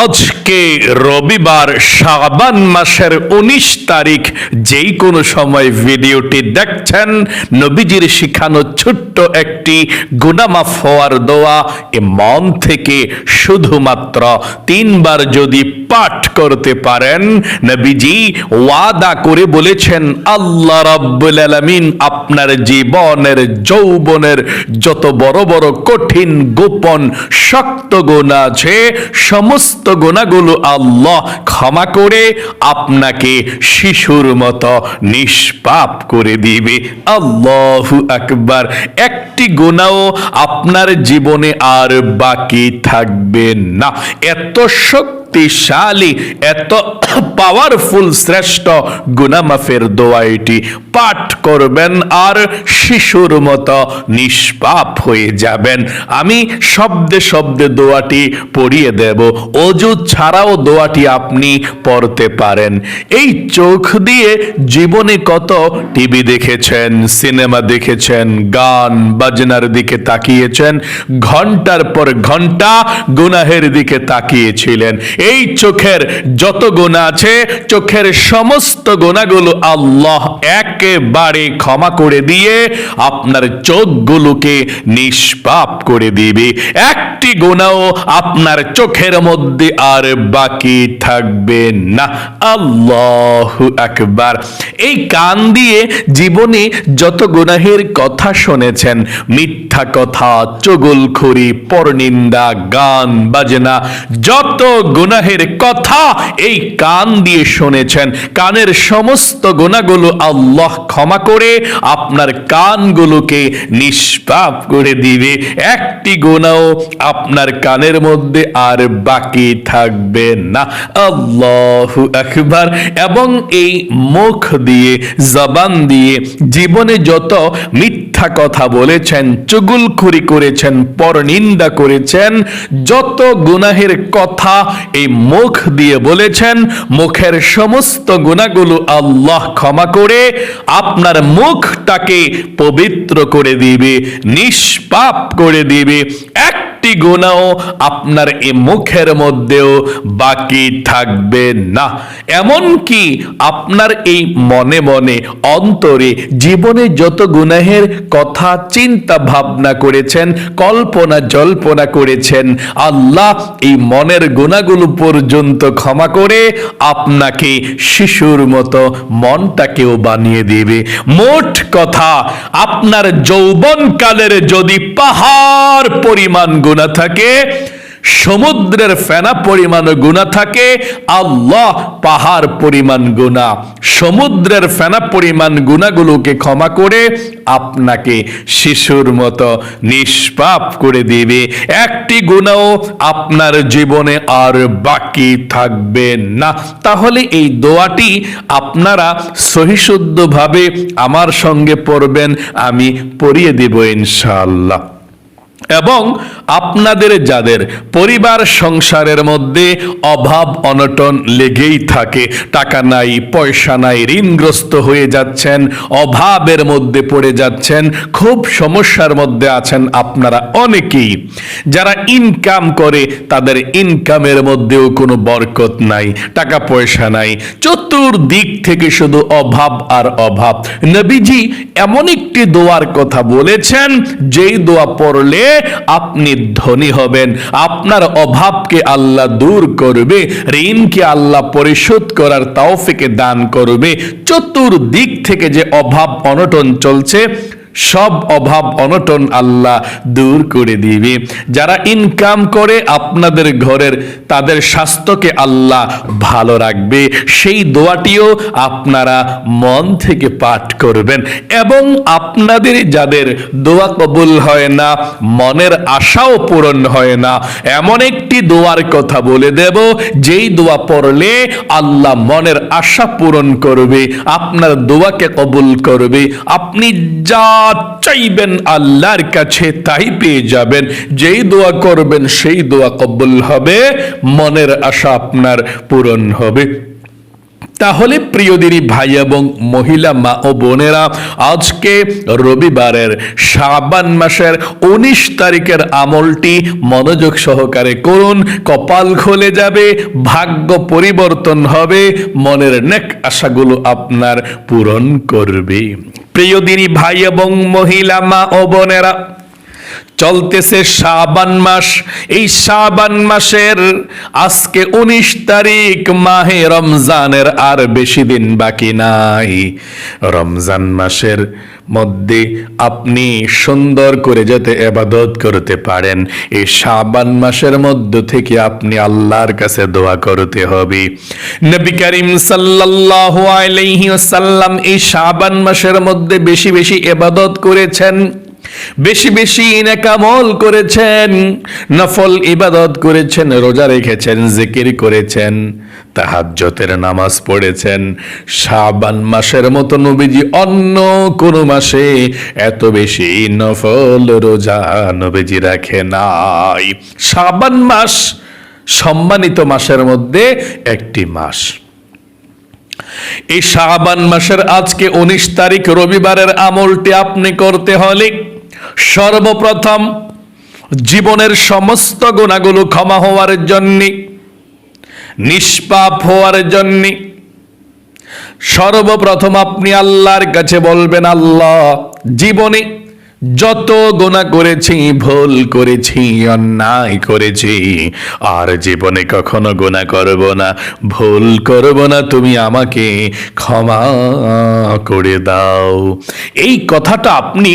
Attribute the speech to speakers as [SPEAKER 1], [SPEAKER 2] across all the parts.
[SPEAKER 1] আজকে রবিবার শাবান মাসের 19 তারিখ, যেই কোনো সময় ভিডিওটি দেখছেন, নবীজির শিখানো ছোট্ট একটি গুনাহ মাফ হওয়ার দোয়া এ মন থেকে শুধুমাত্র 3 বার যদি পাঠ করতে পারেন, নবীজি ওয়াদা করে বলেছেন আল্লাহ রাব্বুল আলামিন আপনার জীবনের যৌবনের যত বড় বড় কঠিন গোপন শক্ত গুনাহ আছে সমস্ত গুনাহগুলো আল্লাহ ক্ষমা করে আপনাকে শিশুর মতো নিষ্পাপ করে দিবে। আল্লাহু আকবার। একটি গুনাহ আপনার জীবনে আর বাকি থাকবে না। এত শক্তিশালী, এত পাওয়ারফুল শ্রেষ্ঠ গুনাহ মাফের দোয়া এটি পাঠ করবেন আর শিশুর মতো নিষ্পাপ হয়ে যাবেন। আমি শব্দে শব্দে দোয়াটি পড়িয়ে দেব। অজু ছাড়াও দোয়াটি আপনি পড়তে পারেন। এই চোখ দিয়ে জীবনে কত টিভি দেখেছেন, সিনেমা দেখেছেন, গান বাজনার দিকে তাকিয়েছেন, ঘন্টার পর ঘন্টা গুনাহের দিকে তাকিয়েছিলেন। এই চোখের যত গুনাহ আছে, চোখের সমস্ত গুনাহগুলো আল্লাহ একেবারে ক্ষমা করে দিয়ে আপনার চোখগুলোকে নিষ্পাপ করে দিবে। একটি গুনাহ আপনার চোখের মধ্যে আর বাকি থাকবে না। আল্লাহু আকবার। এই কান দিয়ে জীবনে যত গুনাহের কথা শুনেছেন, মিথ্যা কথা, চুগলখড়ি, পরনিন্দা, গান বাজনা, যত গুনাহের কথা এই কান দিয়ে শুনেছেন, কানের সমস্ত গুনাহগুলো আল্লাহ ক্ষমা করে আপনার কানগুলোকে নিষ্পাপ করে দিবে। একটি গুনাহ আপনার কানের মধ্যে আর বাকি থাকবে না। আল্লাহু আকবার। এবং এই মুখ দিয়ে, জবান দিয়ে জীবনে যত মিথ্যা কথা বলেছেন, চুগলখড়ি করেছেন, পরনিন্দা করেছেন, যত গুনাহের কথা এই মুখ দিয়ে বলেছেন, মুখের সমস্ত গুনাহগুলো আল্লাহ ক্ষমা করে আপনার মুখটাকে পবিত্র করে দিবে, নিষ্পাপ করে দিবে। একটি গুনাহ আপনার এই মুখের মধ্যেও বাকি থাকবে না। এমন কি আপনার এই মনে মনে অন্তরে জীবনে যত গুনাহের কথা চিন্তা ভাবনা করেছেন, কল্পনা জল্পনা করেছেন, আল্লাহ এই মনের গুনাহগুলো পর্যন্ত ক্ষমা করে আপনাকে শিশুর মতো মনটাকেও বানিয়ে দিবে। মোট কথা, আপনার যৌবনকালের যদি পাহাড় পরিমাণ গুনাহ থাকে, সমুদ্রের ফেনা পরিমাণ গুনাহ থাকে, আল্লাহ পাহাড় পরিমাণ গুনাহ, সমুদ্রের ফেনা পরিমাণ গুনাহগুলোকে ক্ষমা করে আপনাকে শিশুর মতো নিষ্পাপ করে দিবে। একটি গুনাহ আপনার জীবনে আর বাকি থাকবে না। তাহলে এই দোয়াটি আপনারা সহিশুদ্ধভাবে আমার সঙ্গে পড়বেন, আমি পড়িয়ে দেব ইনশাআল্লাহ। এবং আপনাদের যাদের পরিবার সংসারের মধ্যে অভাব অনটন লেগেই থাকে, টাকা নাই, পয়সা নাই, ঋণগ্রস্ত হয়ে যাচ্ছেন, অভাবের মধ্যে পড়ে যাচ্ছেন, খুব সমস্যার মধ্যে আছেন আপনারা অনেকেই, যারা ইনকাম করে তাদের ইনকামের মধ্যেও কোনো বরকত নাই, টাকা পয়সা নাই, চতুর্দিক থেকে শুধু অভাব আর অভাব। নবীজি এমন একটি দোয়ার কথা বলেছেন, যেই দোয়া পড়লে আপনি ধনী হবেন, আপনার অভাবকে আল্লাহ দূর করবে, ঋণকে আল্লাহ পরিশোধ করার তৌফিক দান করবে। চতুর্দিক থেকে যে অভাব অনটন চলছে, সব অভাব অনটন আল্লাহ দূর করে দিবে। যারা ইনকাম করে আপনাদের ঘরের, তাদের স্বাস্থ্যকে আল্লাহ ভালো রাখবে। সেই দোয়াটিও আপনারা মন থেকে পাঠ করবেন। এবং আপনাদের যাদের দোয়া কবুল হয় না, মনের আশাও পূরণ হয় না, এমন একটি দোয়ার কথা বলে দেব, যেই দোয়া পড়লে আল্লাহ মনের আশা পূরণ করবে, আপনার দোয়াকে কবুল করবে। আপনি যা চাইবেন আল্লাহর কাছে তাই পেয়ে যাবেন। যেই দোয়া করবেন সেই দোয়া কবুল হবে, মনের আশা আপনার পূরণ হবে। তাহলে প্রিয় দিনী ভাই এবং মহিলা মা ও বোনেরা, আজকে রবিবারের শাবান মাসের 19 তারিখের আমলটি মনোযোগ সহকারে করুন। কপাল খুলে যাবে, ভাগ্য পরিবর্তন হবে, মনের নেক আশাগুলো আপনার পূরণ করবে। প্রিয় দিনী ভাই এবং মহিলা মা ও বোনেরা, চলতেছে শাবান মাস। এই শাবান মাসের আজকে 19 তারিখ, মাহে রমজানের আর বেশি দিন বাকি নাই। রমজান মাসের মধ্যে আপনি সুন্দর করে যাতে ইবাদত করতে পারেন, এই শাবান মাসের মধ্য থেকে আপনি আল্লাহর কাছে দোয়া করতে হবে। নবী করিম সাল্লাল্লাহু আলাইহি ওয়াসাল্লাম এই শাবান মাসের মধ্যে বেশি বেশি ইবাদত করেছেন, বেশি বেশি নেক আমল করেছেন, নফল ইবাদত করেছেন, রোজা রেখেছেন, জিকির করেছেন, তাহাজ্জুদের নামাজ পড়েছেন। শাবান মাসের মতো নবীজি অন্য কোন মাসে এত বেশি নফল রোজা নবীজি রাখে নাই। শাবান মাস সম্মানিত মাসের মধ্যে একটি মাস। এই শাবান মাসের আজকে 19 তারিখ রবিবারের আমলটি আপনি করতে হলে সর্বপ্রথম জীবনের সমস্ত গুনাহগুলো ক্ষমা হওয়ার জন্য, নিষ্পাপ হওয়ার জন্য সর্বপ্রথম আপনি আল্লাহর কাছে বলবেন, আল্লাহ, জীবনে যত গুনাহ করেছি, ভুল করেছি, অন্যায় করেছি, আর জীবনে কখনো গুনাহ করব না, ভুল করব না, তুমি আমাকে ক্ষমা করে দাও। এই কথাটা আপনি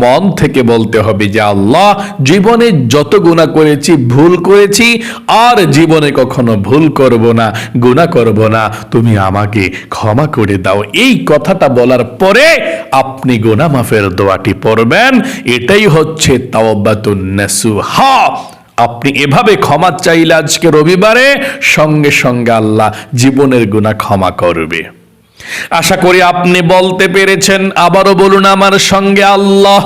[SPEAKER 1] মন থেকে বলতে হবে যে আল্লাহ, জীবনে যত গুনাহ করেছি, ভুল করেছি, আর জীবনে কখনো ভুল করব না, গুনাহ করব না, তুমি আমাকে ক্ষমা করে দাও। এই কথাটা বলার পরে আপনি গুনাহ মাফের দোয়াটি পড়বেন। এটাই হচ্ছে তাওবাতুন নাসুহা। আপনি এভাবে ক্ষমা চাইলে আজকে রবিবারে সঙ্গে সঙ্গে আল্লাহ জীবনের গুনাহ ক্ষমা করবে। আশা করি আপনি বলতে পেরেছেন। আবারও বলুন আমার সঙ্গে, আল্লাহ,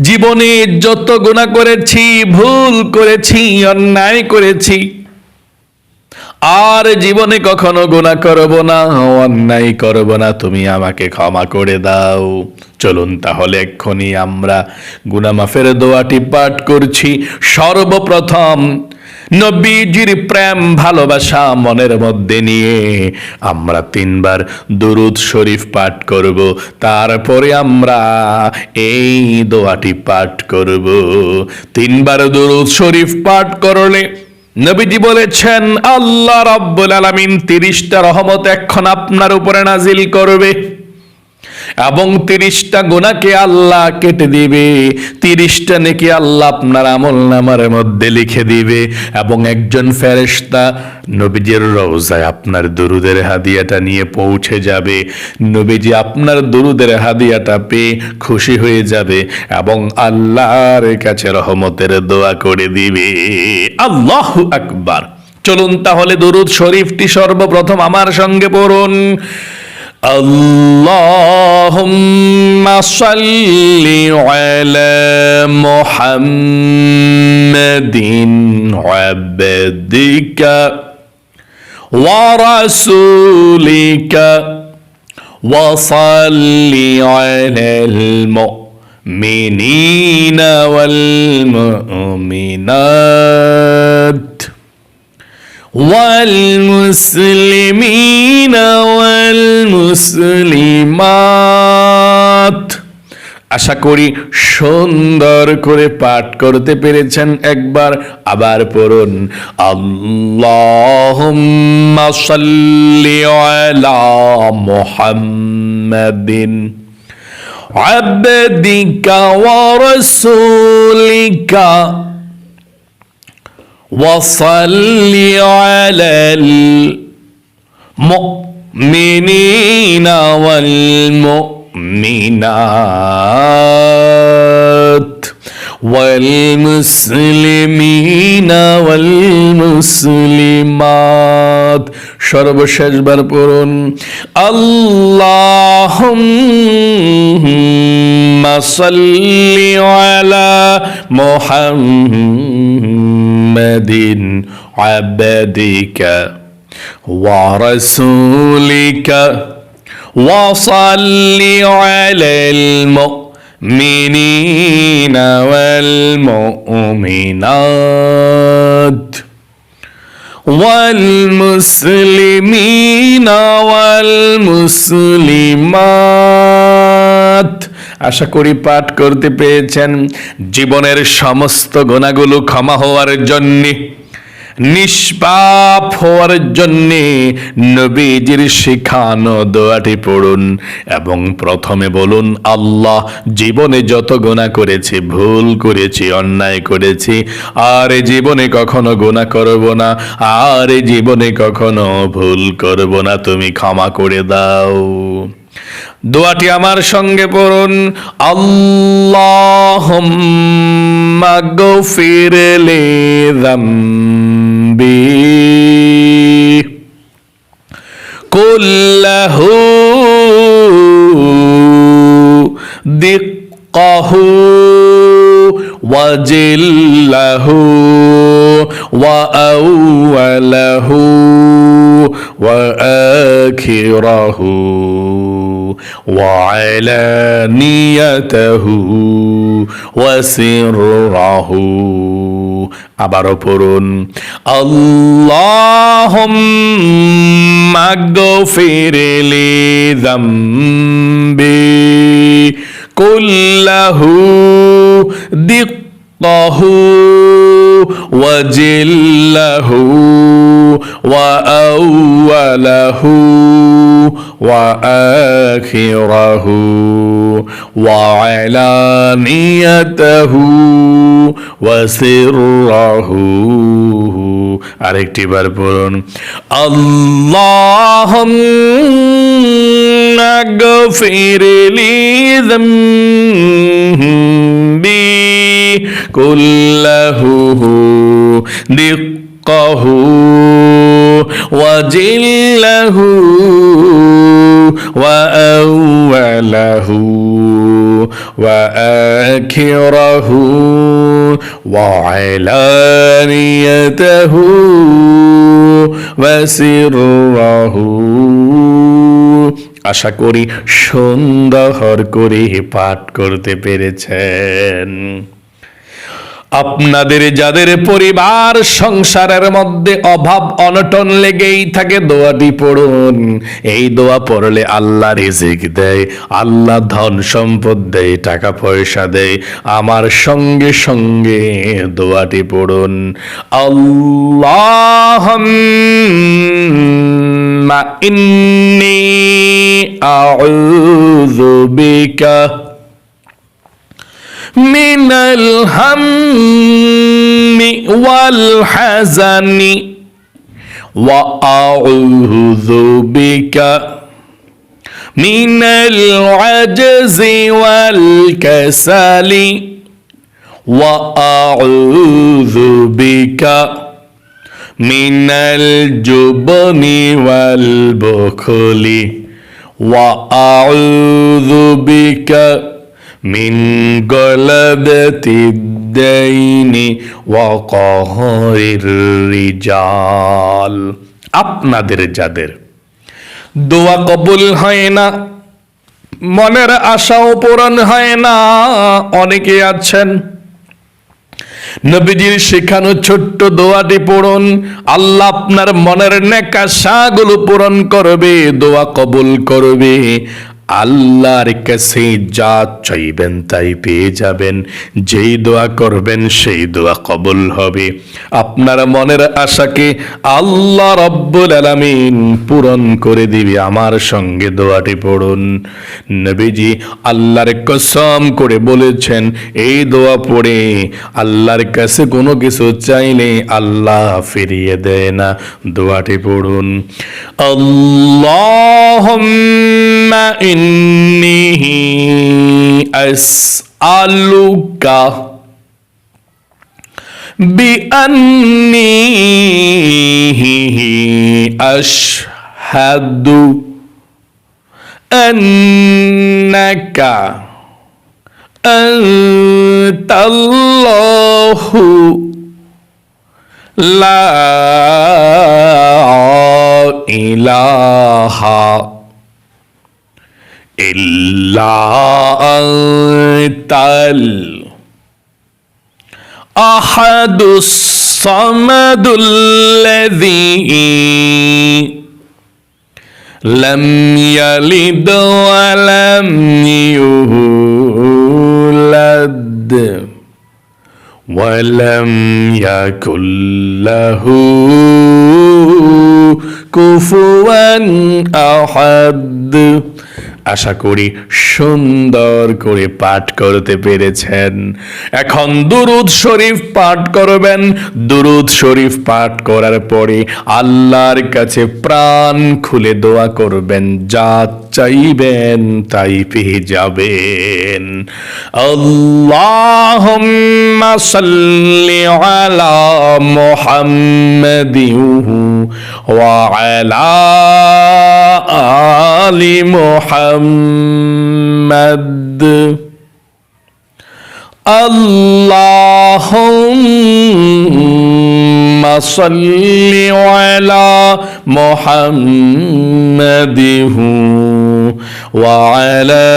[SPEAKER 1] জীবনে যত গুনাহ করেছি, ভুল করেছি, অন্যায় করেছি, আর জীবনে কখনো গুনাহ করব না, অন্যায় করব না, তুমি আমাকে ক্ষমা করে দাও। চলুন তাহলে এক্ষুনি আমরা গুনাহ মাফের দোয়াটি পাঠ করছি। সর্বপ্রথম নবীজির প্রেম ভালোবাসা মনের মধ্যে নিয়ে আমরা 3 বার দুরূদ শরীফ পাঠ করব, তারপরে আমরা এই দোয়াটি পাঠ করব। 3 বার দুরূদ শরীফ পাঠ করলে নবীজি বলেছেন, আল্লাহ রাব্বুল আলামিন 30টা রহমত এখন আপনার উপরে নাজিল করবে এবং 30টা গুনাহকে আল্লাহ কেটে দিবে, 30টা নেকি আল্লাহ আপনার আমলনামার মধ্যে লিখে দিবে, এবং একজন ফেরেশতা নবীজির রওজায় আপনার দুরুদের হাদিয়াটা নিয়ে পৌঁছে যাবে। নবীজি আপনার দুরুদের হাদিয়াটা পেয়ে খুশি হয়ে যাবে এবং আল্লাহর কাছে রহমতের দোয়া করে দিবে। আল্লাহু আকবার। চলুন তাহলে দুরুদ শরীফটি সর্বপ্রথম আমার সঙ্গে পড়ুন। আল্লাহুম্মা সাল্লি আলা মুহাম্মাদিন আবদিকা ওয়া রাসূলিকা ওয়া সাল্লি আলাল মুমিনিনা ওয়াল মুমিনাত والمسلمين والمسلمات। আশা করি সুন্দর করে পাঠ করতে পেরেছেন। একবার আবার পড়ুন, আল্লাহুম্মা সাল্লি আলা মুহাম্মাদিন আবদিকা ওয়া রাসূলিকা وصل على المؤمنين والمؤمنات والمسلمين والمسلمات। সর্বশেষবার পড়ুন, আল্লাহুম্মা সাল্লি আলা মুহাম্মাদিন আবদিকা ورسولك وصل على المؤمنين والمؤمنات والمسلمين والمسلمات। আশা করি পাঠ করতে পেরেছেন। জীবনের সমস্ত গুনাহগুলো ক্ষমা হওয়ার জন্য, নিষ্পাপ হওয়ার জন্যে নবীজির শিখানো দোয়াটি পড়ুন এবং প্রথমে বলুন, আল্লাহ, জীবনে যত গুনাহ করেছি, ভুল করেছি, অন্যায় করেছি, আর জীবনে কখনো গুনাহ করব না, আর জীবনে কখনো ভুল করব না, তুমি ক্ষমা করে দাও। দোয়াটি আমার সঙ্গে পড়ুন, আল্লাহুম্মা গফির লি যামবি কুল্লাহু দিক্কাহু ওয়া জিল্লাহু ওয়া আউওয়ালাহু ওয়া আখিরাহু وعلانيته وسره। আবারও পড়ুন, আল্লাহুম্মা গফির লি যামবি কুল্লাহু দিক্কাহু ওয়া জিল্লাহু ওয়া আউওয়ালাহু وآخره وعلانيته وسره। আরেকটি বার পড়ুন, আল্লাহুম্মা গফির লি যামবি কুল্লাহু দিক্কাহু ওয়া জিল্লাহু وأوله وآخره وعلانيته وسره। আশা করি সুন্দর করে পাঠ করতে পেরেছেন। আপনাদের যাদের পরিবার সংসারের মধ্যে অভাব অনটন লেগেই থাকে, দোয়াটি পড়ুন। এই দোয়া পড়লে আল্লাহ রিজিক দেয়, আল্লাহ ধন সম্পদ দেয়, টাকা পয়সা দেয়। আমার সঙ্গে সঙ্গে দোয়াটি পড়ুন, আল্লাহুম্মা ইন্নী আউযু বিকা من الهم والحزن وأعوذ بك من العجز والكسل وأعوذ بك من الجبن والبخل وأعوذ بك মিন গলাদাতিদ দাইনি ওয়া কাহরির রিজাল। আপনাদের যাদের দোয়া কবুল হয় না, মনের আশাও পূরণ হয় না, অনেকে আছেন, নবীজির শেখানো ছোট্ট দোয়াটি পড়ুন, আল্লাহ আপনার মনের নেক আশাগুলো পূরণ করবে, দোয়া কবুল করবে। আল্লাহর কাছে যা চাইবেন তাই পেয়ে যাবেন। যেই দোয়া করবেন সেই দোয়া কবুল হবে। আপনার মনের আশাকে আল্লাহ রব্বুল আলামিন পূরণ করে দিবে। আমার সঙ্গে দোয়াটি পড়ুন। নবীজি আল্লাহর কসম করে বলেছেন, এই দোয়া পড়ে আল্লাহর কাছে কোনো কিছু চাইলে আল্লাহ ফিরিয়ে দেয় না। দোয়াটি পড়ুন, আল্লাহুম্মা ইন্নী আসআলুকা বিআন্নী আশহাদু আন্নাকা আনতাল্লাহু লা ইলাহা ইল্লা আনতাল আহাদুস সামাদুল্লাযী লাম ইয়ালিদ ওয়া লাম ইউলাদ ওয়া লাম ইয়াকুল লাহু কুফুয়ান আহাদ। আশা করি সুন্দর করে পাঠ করতে পেরেছেন। এখন দুরূদ শরীফ পাঠ করবেন। দুরূদ শরীফ পাঠ করার পরে আল্লাহর কাছে প্রাণ খুলে দোয়া করবেন, যা চাইবেন তাই পেয়ে যাবেন। আল্লাহুম্মা সাল্লি আলা মুহাম্মাদিন ওয়া আলা আলি মুহাম্মাদ। আল্লাহুম্মা সাল্লি আলা মুহাম্মাদিন ওয়া আলা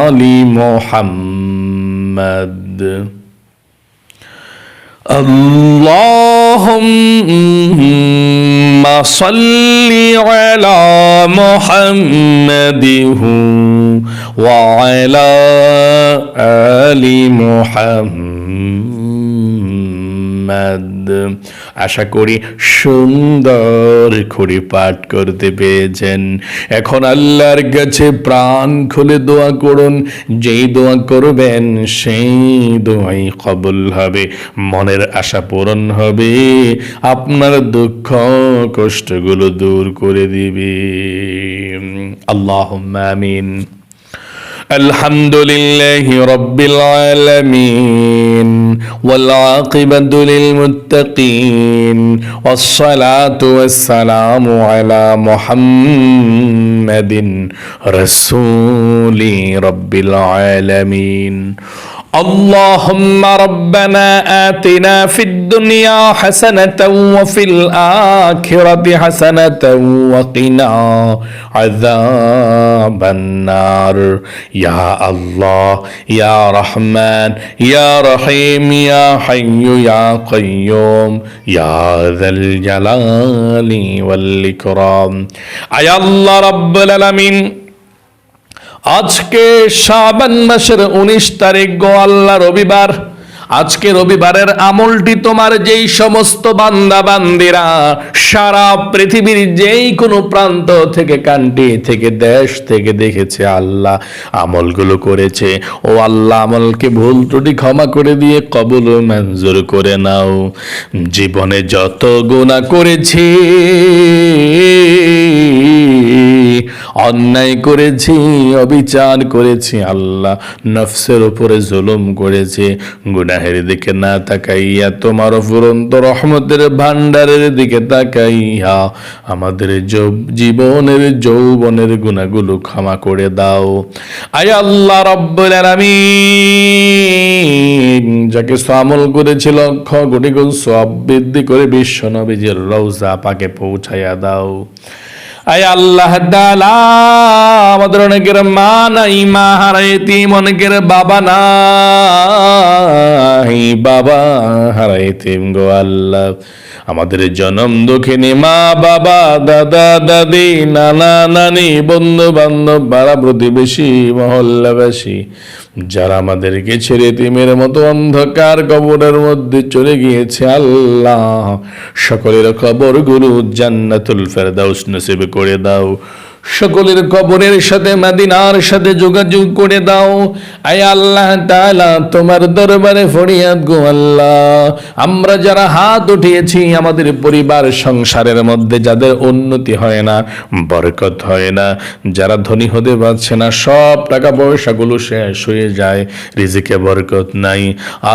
[SPEAKER 1] আলি মুহাম্মাদ। আল্লাহুম্মা সাল্লি আলা মুহাম্মাদিন ওয়া আলা আলি মুহাম্মাদ। আশা করি সুন্দর করে পাঠ করতে পেরেছেন। এখন আল্লাহর কাছে প্রাণ খুলে দোয়া করুন। যেই দোয়া করবেন সেই দোয়াই কবুল হবে, মনের আশা পূরণ হবে, আপনার দুঃখ কষ্টগুলো দূর করে দিবে। আল্লাহুম্মা আমিন। আলহামদুলিল্লাহি রাব্বিল আলামিন ওয়াল আকিবাতু লিল মুত্তাকিন ওয়াস সালাতু ওয়াস সালামু আলা মুহাম্মাদিন রাসূলি রাব্বিল আলামিন। اللهم ربنا آتنا في الدنيا حسنة وفي الآخرة حسنة وقنا عذاب النار يا الله يا رحمن يا رحيم يا حي يا قيوم يا ذا الجلال والإكرام يا الله رب العالمين। আজকে শাবান মাসের 19 তারিখ গো আল্লাহ, রবিবার। আজকে রবিবারের আমলটি তোমার যেই সমস্ত বান্দা বান্দিরা সারা পৃথিবীর যেই কোনো প্রান্ত থেকে, কান্ট্রি থেকে, দেশ থেকে দেখেছে আল্লাহ, আমলগুলো করেছে, ও আল্লাহ আমলকে ভুল ত্রুটি ক্ষমা করে দিয়ে কবুল ও মঞ্জুর করে নাও। জীবনে যত গুনাহ করেছি, অন্যায় করেছি, অবিচার করেছি আল্লাহ, নফসের উপরে জুলুম করেছি, গুনাহের দিকে না তাকাইয়া তোমার অফুরন্ত রহমতের ভান্ডারের দিকে তাকাইয়া আমাদের জীবনের যৌবনের গুনাহগুলো ক্ষমা করে দাও। আয় আল্লাহ রব্বুল আলামিন, যাকে আমল করেছিল লক্ষ কোটি গুণ সওয়াব বৃদ্ধি করে বিশ্ব নবীজির রওজা পাকে পৌঁছায়া দাও। আয় আল্লাহ তাআলা, আমাদের অনেকের মা নাই, মা হারাইতি, অনেকের বাবা নাই, বাবা হারাইতি গো আল্লাহ। আমাদের জনম দুঃখিনী মা বাবা, দাদা দাদি, নানা নানি, বন্ধু বান্ধব, পাড়া প্রতিবেশী, মহল্লাবাসী, যারা আমাদেরকে ছেড়ে এতিমের মতো অন্ধকার কবরের মধ্যে চলে গিয়েছে আল্লাহ, সকলের কবরগুলো জান্নাতুল ফেরদাউস নসিব করে দাও। সকলের কবরের সাথে মদিনার সাথে যোগাযোগ করে দাও। আয় আল্লাহ তাআলা, তোমার দরবারে ফরিয়াদ গো আল্লাহ, আমরা যারা হাত উঠিয়েছি, আমাদের পরিবার সংসারের মধ্যে যাদের উন্নতি হয় না, বরকত হয় না, যারা ধনী হতে পারছে না, সব টাকা পয়সাগুলো শেষ হয়ে যায়, রিজিকে বরকত নাই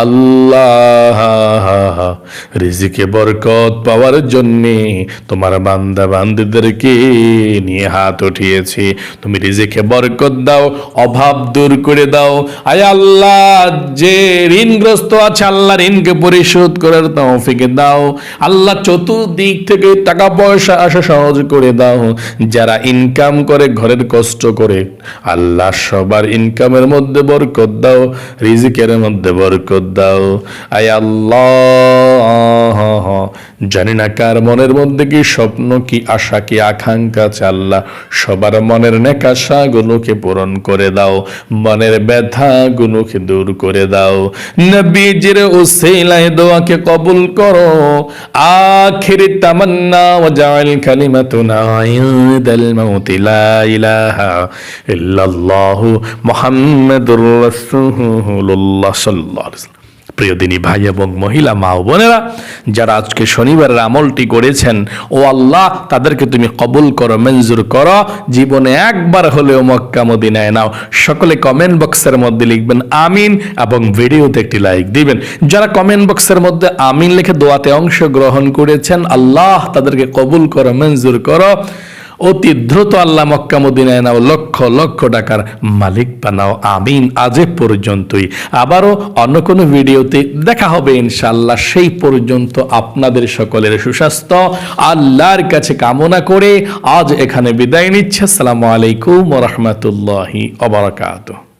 [SPEAKER 1] আল্লাহ, রিজিকে বরকত পাওয়ার জন্যে তোমার বান্দা বান্দীদেরকে নিয়ে হাত উঠিয়েছি, তুমি রিজিকে বরকত দাও, অভাব দূর করে দাও। আয় আল্লাহ, যে ঋণগ্রস্ত আছে আল্লাহ ঋণকে পরিশোধ করার তৌফিক দাও। আল্লাহ চতুর্দিক থেকে টাকা পয়সা আসা সহজ করে দাও। যারা ইনকাম করে ঘরের কষ্ট করে, আল্লাহ সবার ইনকামের মধ্যে বরকত দাও, রিজিকের মধ্যে বরকত দাও। আয় আল্লাহ, জানি না কার মনের মধ্যে কি স্বপ্ন, কি আশা, কি আকাঙ্ক্ষা আছে, আল্লাহ সবার মনের নেক আশাগুলোকে পূরণ করে দাও, মনের ব্যথাগুলোকে দূর করে দাও। নবীজির উসিলায় দোয়াকে কবুল করো। আখিরি তামান্না ওয়া জাআল কালিমাতুনা ইনদাল মাউতি লা ইলাহা ইল্লাল্লাহু মুহাম্মাদুর রাসূলুল্লাহ সাল্লাল্লাহু আলাইহি ওয়াসাল্লাম। প্রিয় দিনী ভাই এবং মহিলা মা ও বোনেরা, যারা আজকে শনিবারের আমলটি করেছেন, ও আল্লাহ তাদেরকে তুমি কবুল করো, মঞ্জুর করো, জীবনে একবার হলেও মক্কা মদিনায় নাও। সকলে কমেন্ট বক্সের মধ্যে লিখবেন আমিন এবং ভিডিওতে একটি লাইক দিবেন। যারা কমেন্ট বক্সের মধ্যে আমিন লিখে দোয়াতে অংশগ্রহণ করেছেন, আল্লাহ তাদেরকে কবুল করো, মঞ্জুর করো, অতি দ্রুত আল্লাহ মক্কা মদিনায় নাও, লক্ষ লক্ষ টাকার মালিক বানাও। আমিন। আজ পর্যন্তই, আবারও অন্য কোনো ভিডিওতে দেখা হবে ইনশাআল্লাহ। সেই পর্যন্ত আপনাদের সকলের সুস্বাস্থ্য আল্লাহর কাছে কামনা করে আজ এখানে বিদায় নিচ্ছে। আসসালামু আলাইকুম ওয়া রাহমাতুল্লাহি ওয়া বারাকাতুহু।